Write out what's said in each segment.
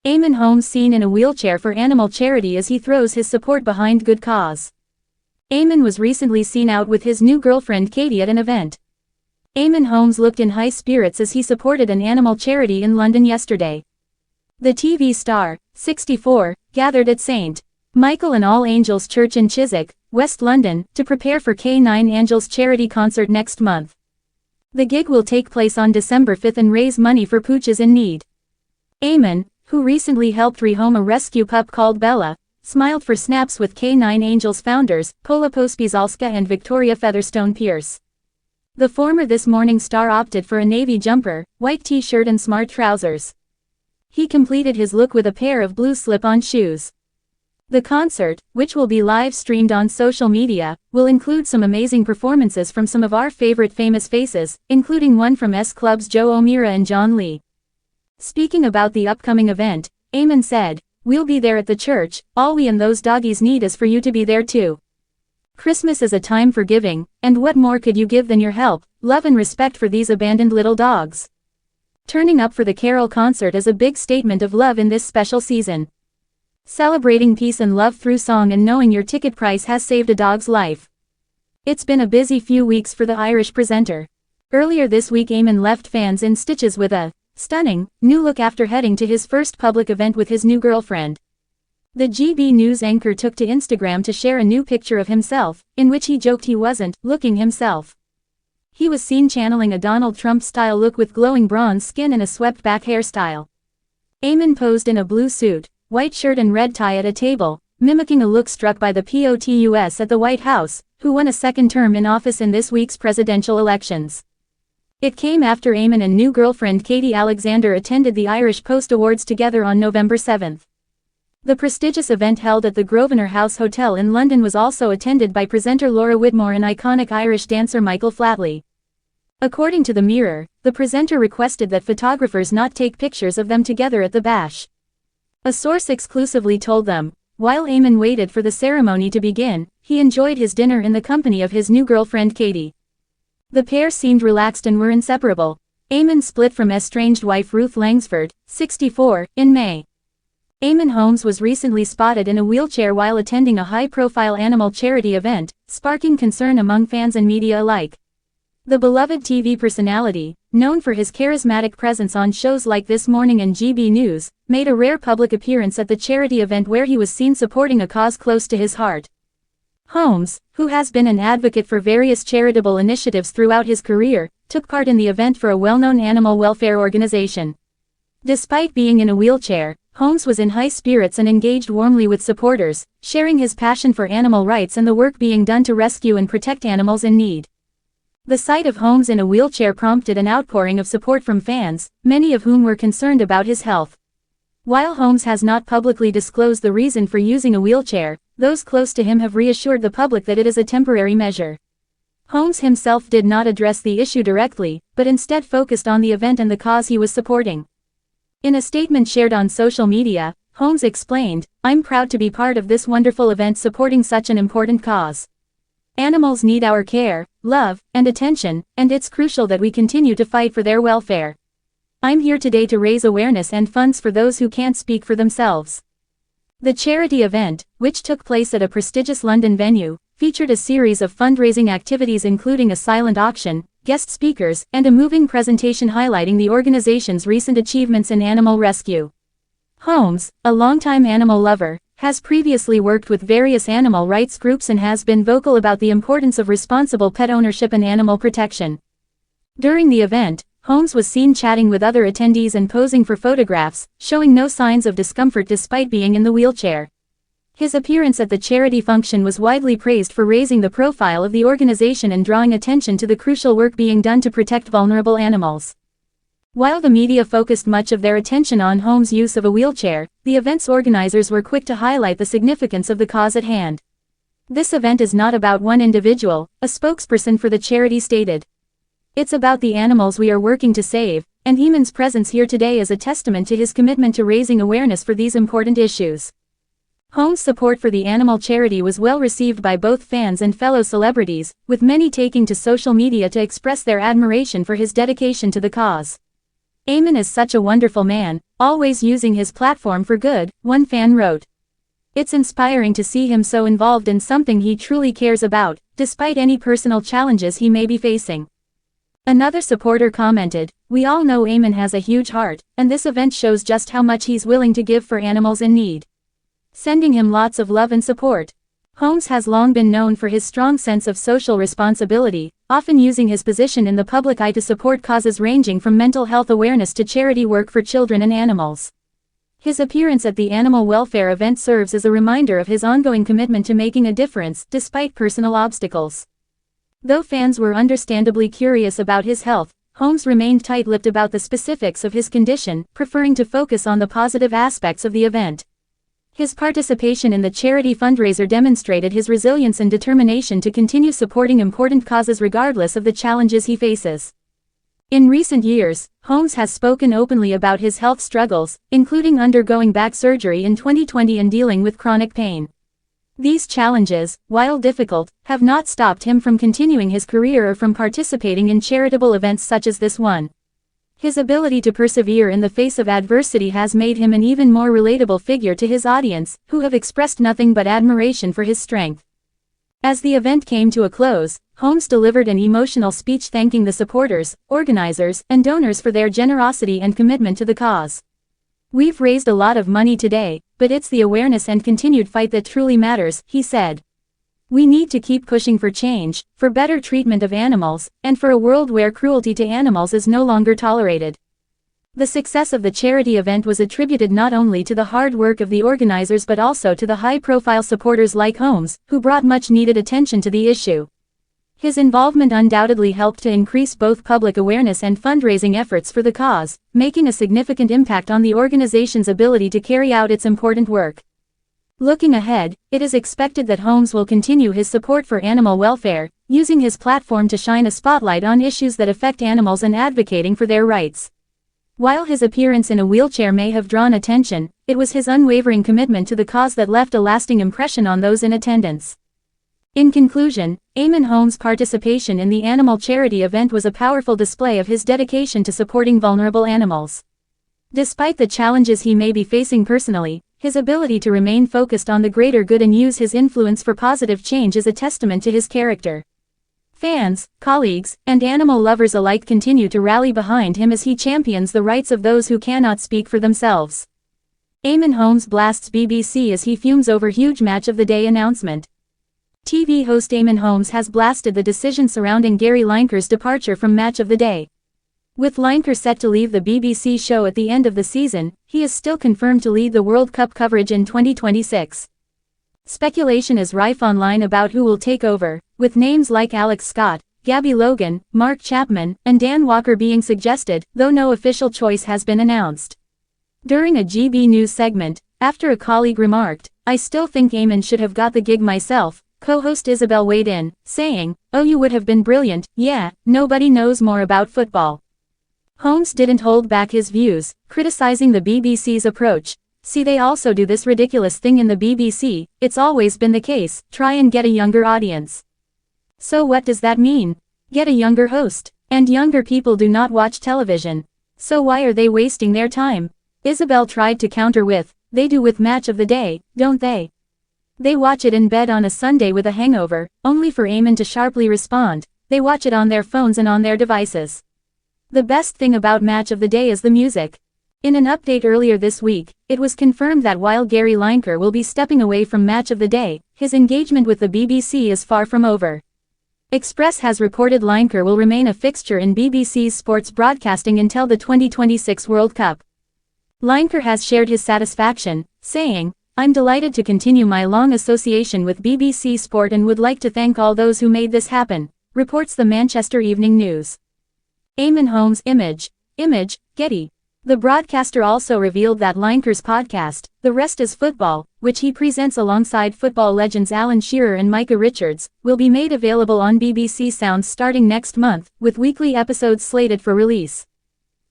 Eamonn Holmes seen in a wheelchair for animal charity as he throws his support behind good cause. Eamonn was recently seen out with his new girlfriend Katie at an event. Eamonn Holmes looked in high spirits as he supported an animal charity in London yesterday. The TV star, 64, gathered at St. Michael and All Angels Church in Chiswick, West London, to prepare for K9 Angels charity concert next month. The gig will take place on December 5 and raise money for pooches in need. Eamonn, who recently helped rehome a rescue pup called Bella, smiled for snaps with K9 Angels founders, Pola Pospieszalska and Victoria Featherstone Pierce. The former This Morning star opted for a navy jumper, white t-shirt and smart trousers. He completed his look with a pair of blue slip-on shoes. The concert, which will be live-streamed on social media, will include some amazing performances from some of our favorite famous faces, including one from S Club's Joe O'Meara and John Lee. Speaking about the upcoming event, Eamonn said, "We'll be there at the church, all we and those doggies need is for you to be there too. Christmas is a time for giving, and what more could you give than your help, love and respect for these abandoned little dogs?" Turning up for the Carol concert is a big statement of love in this special season. Celebrating peace and love through song and knowing your ticket price has saved a dog's life. It's been a busy few weeks for the Irish presenter. Earlier this week Eamonn left fans in stitches with a stunning, new look after heading to his first public event with his new girlfriend. The GB News anchor took to Instagram to share a new picture of himself, in which he joked he wasn't looking himself. He was seen channeling a Donald Trump-style look with glowing bronze skin and a swept-back hairstyle. Eamonn posed in a blue suit, white shirt and red tie at a table, mimicking a look struck by the POTUS at the White House, who won a second term in office in this week's presidential elections. It came after Eamonn and new girlfriend Katie Alexander attended the Irish Post Awards together on November 7. The prestigious event held at the Grosvenor House Hotel in London was also attended by presenter Laura Whitmore and iconic Irish dancer Michael Flatley. According to the Mirror, the presenter requested that photographers not take pictures of them together at the bash. A source exclusively told them, while Eamonn waited for the ceremony to begin, he enjoyed his dinner in the company of his new girlfriend Katie. The pair seemed relaxed and were inseparable. Eamonn split from estranged wife Ruth Langsford, 64, in May. Eamonn Holmes was recently spotted in a wheelchair while attending a high-profile animal charity event, sparking concern among fans and media alike. The beloved TV personality, known for his charismatic presence on shows like This Morning and GB News, made a rare public appearance at the charity event where he was seen supporting a cause close to his heart. Holmes, who has been an advocate for various charitable initiatives throughout his career, took part in the event for a well-known animal welfare organization. Despite being in a wheelchair, Holmes was in high spirits and engaged warmly with supporters, sharing his passion for animal rights and the work being done to rescue and protect animals in need. The sight of Holmes in a wheelchair prompted an outpouring of support from fans, many of whom were concerned about his health. While Holmes has not publicly disclosed the reason for using a wheelchair, those close to him have reassured the public that it is a temporary measure. Holmes himself did not address the issue directly, but instead focused on the event and the cause he was supporting. In a statement shared on social media, Holmes explained, "I'm proud to be part of this wonderful event supporting such an important cause. Animals need our care, love, and attention, and it's crucial that we continue to fight for their welfare. I'm here today to raise awareness and funds for those who can't speak for themselves." The charity event, which took place at a prestigious London venue, featured a series of fundraising activities including a silent auction, guest speakers, and a moving presentation highlighting the organization's recent achievements in animal rescue. Holmes, a longtime animal lover, has previously worked with various animal rights groups and has been vocal about the importance of responsible pet ownership and animal protection. During the event, Holmes was seen chatting with other attendees and posing for photographs, showing no signs of discomfort despite being in the wheelchair. His appearance at the charity function was widely praised for raising the profile of the organization and drawing attention to the crucial work being done to protect vulnerable animals. While the media focused much of their attention on Holmes' use of a wheelchair, the event's organizers were quick to highlight the significance of the cause at hand. "This event is not about one individual," a spokesperson for the charity stated. "It's about the animals we are working to save, and Eamonn's presence here today is a testament to his commitment to raising awareness for these important issues." Holmes' support for the animal charity was well received by both fans and fellow celebrities, with many taking to social media to express their admiration for his dedication to the cause. Eamonn is such a wonderful man, always using his platform for good, one fan wrote. It's inspiring to see him so involved in something he truly cares about, despite any personal challenges he may be facing. Another supporter commented, "We all know Eamonn has a huge heart, and this event shows just how much he's willing to give for animals in need. Sending him lots of love and support." Holmes has long been known for his strong sense of social responsibility, often using his position in the public eye to support causes ranging from mental health awareness to charity work for children and animals. His appearance at the animal welfare event serves as a reminder of his ongoing commitment to making a difference, despite personal obstacles. Though fans were understandably curious about his health, Holmes remained tight-lipped about the specifics of his condition, preferring to focus on the positive aspects of the event. His participation in the charity fundraiser demonstrated his resilience and determination to continue supporting important causes regardless of the challenges he faces. In recent years, Holmes has spoken openly about his health struggles, including undergoing back surgery in 2020 and dealing with chronic pain. These challenges, while difficult, have not stopped him from continuing his career or from participating in charitable events such as this one. His ability to persevere in the face of adversity has made him an even more relatable figure to his audience, who have expressed nothing but admiration for his strength. As the event came to a close, Holmes delivered an emotional speech thanking the supporters, organizers, and donors for their generosity and commitment to the cause. "We've raised a lot of money today, but it's the awareness and continued fight that truly matters," he said. "We need to keep pushing for change, for better treatment of animals, and for a world where cruelty to animals is no longer tolerated." The success of the charity event was attributed not only to the hard work of the organizers but also to the high-profile supporters like Holmes, who brought much-needed attention to the issue. His involvement undoubtedly helped to increase both public awareness and fundraising efforts for the cause, making a significant impact on the organization's ability to carry out its important work. Looking ahead, it is expected that Holmes will continue his support for animal welfare, using his platform to shine a spotlight on issues that affect animals and advocating for their rights. While his appearance in a wheelchair may have drawn attention, it was his unwavering commitment to the cause that left a lasting impression on those in attendance. In conclusion, Eamonn Holmes' participation in the animal charity event was a powerful display of his dedication to supporting vulnerable animals. Despite the challenges he may be facing personally, his ability to remain focused on the greater good and use his influence for positive change is a testament to his character. Fans, colleagues, and animal lovers alike continue to rally behind him as he champions the rights of those who cannot speak for themselves. Eamonn Holmes blasts BBC as he fumes over huge match of the day announcement. TV host Eamonn Holmes has blasted the decision surrounding Gary Lineker's departure from Match of the Day. With Lineker set to leave the BBC show at the end of the season, he is still confirmed to lead the World Cup coverage in 2026. Speculation is rife online about who will take over, with names like Alex Scott, Gabby Logan, Mark Chapman, and Dan Walker being suggested, though no official choice has been announced. During a GB News segment, after a colleague remarked, "I still think Eamonn should have got the gig myself," co-host Isabel weighed in, saying, "Oh, you would have been brilliant, yeah, nobody knows more about football." Holmes didn't hold back his views, criticizing the BBC's approach. "See, they also do this ridiculous thing in the BBC, it's always been the case, try and get a younger audience." So what does that mean? Get a younger host. And younger people do not watch television. So why are they wasting their time? Isabel tried to counter with, "They do with Match of the Day, don't they? They watch it in bed on a Sunday with a hangover," only for Eamonn to sharply respond, "They watch it on their phones and on their devices. The best thing about Match of the Day is the music." In an update earlier this week, it was confirmed that while Gary Lineker will be stepping away from Match of the Day, his engagement with the BBC is far from over. Express has reported Lineker will remain a fixture in BBC's sports broadcasting until the 2026 World Cup. Lineker has shared his satisfaction, saying, "I'm delighted to continue my long association with BBC Sport and would like to thank all those who made this happen," reports the Manchester Evening News. Eamonn Holmes Image, Getty. The broadcaster also revealed that Lineker's podcast, The Rest is Football, which he presents alongside football legends Alan Shearer and Micah Richards, will be made available on BBC Sounds starting next month, with weekly episodes slated for release.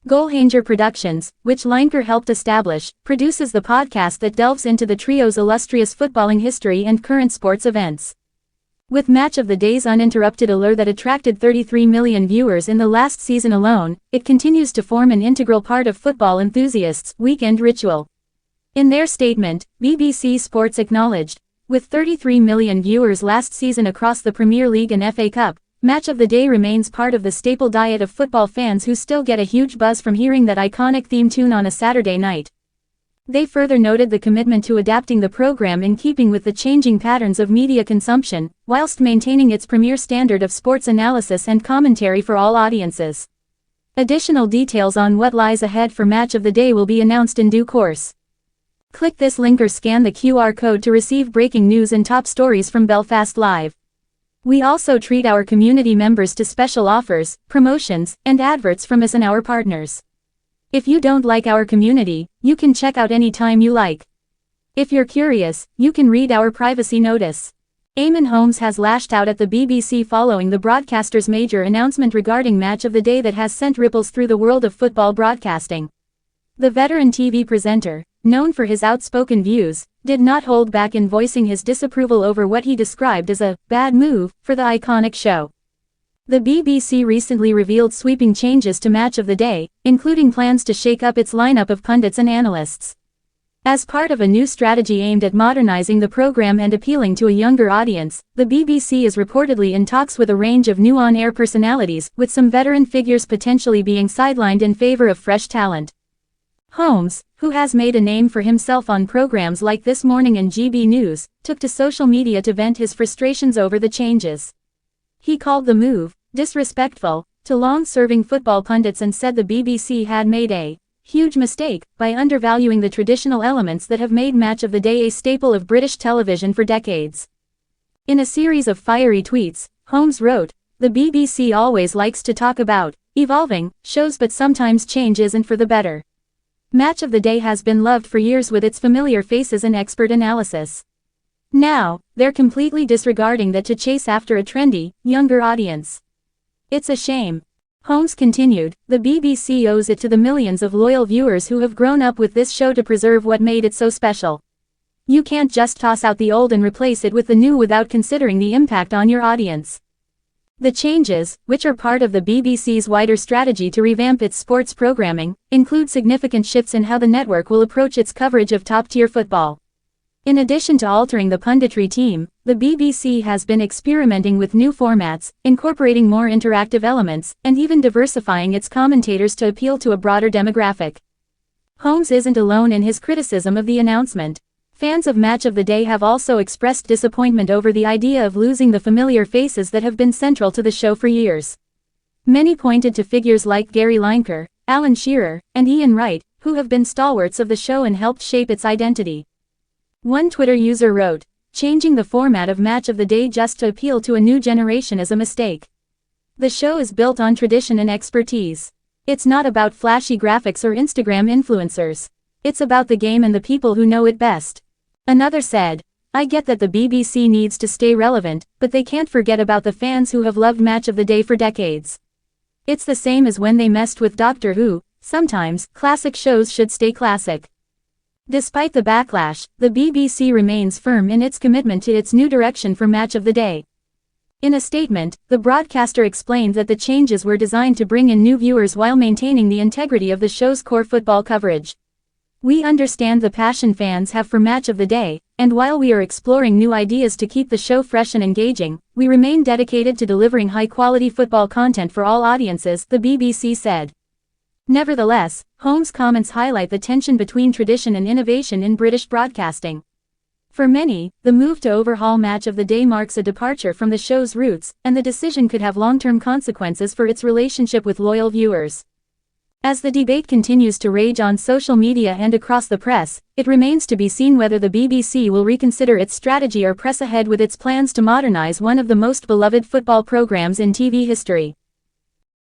Goalhanger Productions, which Lineker helped establish, produces the podcast that delves into the trio's illustrious footballing history and current sports events. With Match of the Day's uninterrupted allure that attracted 33 million viewers in the last season alone, it continues to form an integral part of football enthusiasts' weekend ritual. In their statement, BBC Sports acknowledged, with 33 million viewers last season across the Premier League and FA Cup, Match of the Day remains part of the staple diet of football fans who still get a huge buzz from hearing that iconic theme tune on a Saturday night. They further noted the commitment to adapting the program in keeping with the changing patterns of media consumption, whilst maintaining its premier standard of sports analysis and commentary for all audiences. Additional details on what lies ahead for Match of the Day will be announced in due course. Click this link or scan the QR code to receive breaking news and top stories from Belfast Live. We also treat our community members to special offers, promotions, and adverts from us and our partners. If you don't like our community, you can check out any time you like. If you're curious, you can read our privacy notice. Eamonn Holmes has lashed out at the BBC following the broadcaster's major announcement regarding Match of the Day that has sent ripples through the world of football broadcasting. The veteran TV presenter, known for his outspoken views, did not hold back in voicing his disapproval over what he described as a bad move for the iconic show. The BBC recently revealed sweeping changes to Match of the Day, including plans to shake up its lineup of pundits and analysts. As part of a new strategy aimed at modernizing the program and appealing to a younger audience, the BBC is reportedly in talks with a range of new on-air personalities, with some veteran figures potentially being sidelined in favor of fresh talent. Holmes, who has made a name for himself on programs like This Morning and GB News, took to social media to vent his frustrations over the changes. He called the move disrespectful to long-serving football pundits and said the BBC had made a huge mistake by undervaluing the traditional elements that have made Match of the Day a staple of British television for decades. In a series of fiery tweets, Holmes wrote, "The BBC always likes to talk about evolving shows, but sometimes change isn't for the better. Match of the Day has been loved for years with its familiar faces and expert analysis. Now, they're completely disregarding that to chase after a trendy, younger audience. It's a shame." Holmes continued, "The BBC owes it to the millions of loyal viewers who have grown up with this show to preserve what made it so special. You can't just toss out the old and replace it with the new without considering the impact on your audience." The changes, which are part of the BBC's wider strategy to revamp its sports programming, include significant shifts in how the network will approach its coverage of top-tier football. In addition to altering the punditry team, the BBC has been experimenting with new formats, incorporating more interactive elements, and even diversifying its commentators to appeal to a broader demographic. Holmes isn't alone in his criticism of the announcement. Fans of Match of the Day have also expressed disappointment over the idea of losing the familiar faces that have been central to the show for years. Many pointed to figures like Gary Lineker, Alan Shearer, and Ian Wright, who have been stalwarts of the show and helped shape its identity. One Twitter user wrote, "Changing the format of Match of the Day just to appeal to a new generation is a mistake. The show is built on tradition and expertise. It's not about flashy graphics or Instagram influencers. It's about the game and the people who know it best." Another said, "I get that the BBC needs to stay relevant, but they can't forget about the fans who have loved Match of the Day for decades. It's the same as when they messed with Doctor Who. Sometimes, classic shows should stay classic." Despite the backlash, the BBC remains firm in its commitment to its new direction for Match of the Day. In a statement, the broadcaster explained that the changes were designed to bring in new viewers while maintaining the integrity of the show's core football coverage. "We understand the passion fans have for Match of the Day, and while we are exploring new ideas to keep the show fresh and engaging, we remain dedicated to delivering high-quality football content for all audiences," the BBC said. Nevertheless, Holmes' comments highlight the tension between tradition and innovation in British broadcasting. For many, the move to overhaul Match of the Day marks a departure from the show's roots, and the decision could have long-term consequences for its relationship with loyal viewers. As the debate continues to rage on social media and across the press, it remains to be seen whether the BBC will reconsider its strategy or press ahead with its plans to modernize one of the most beloved football programs in TV history.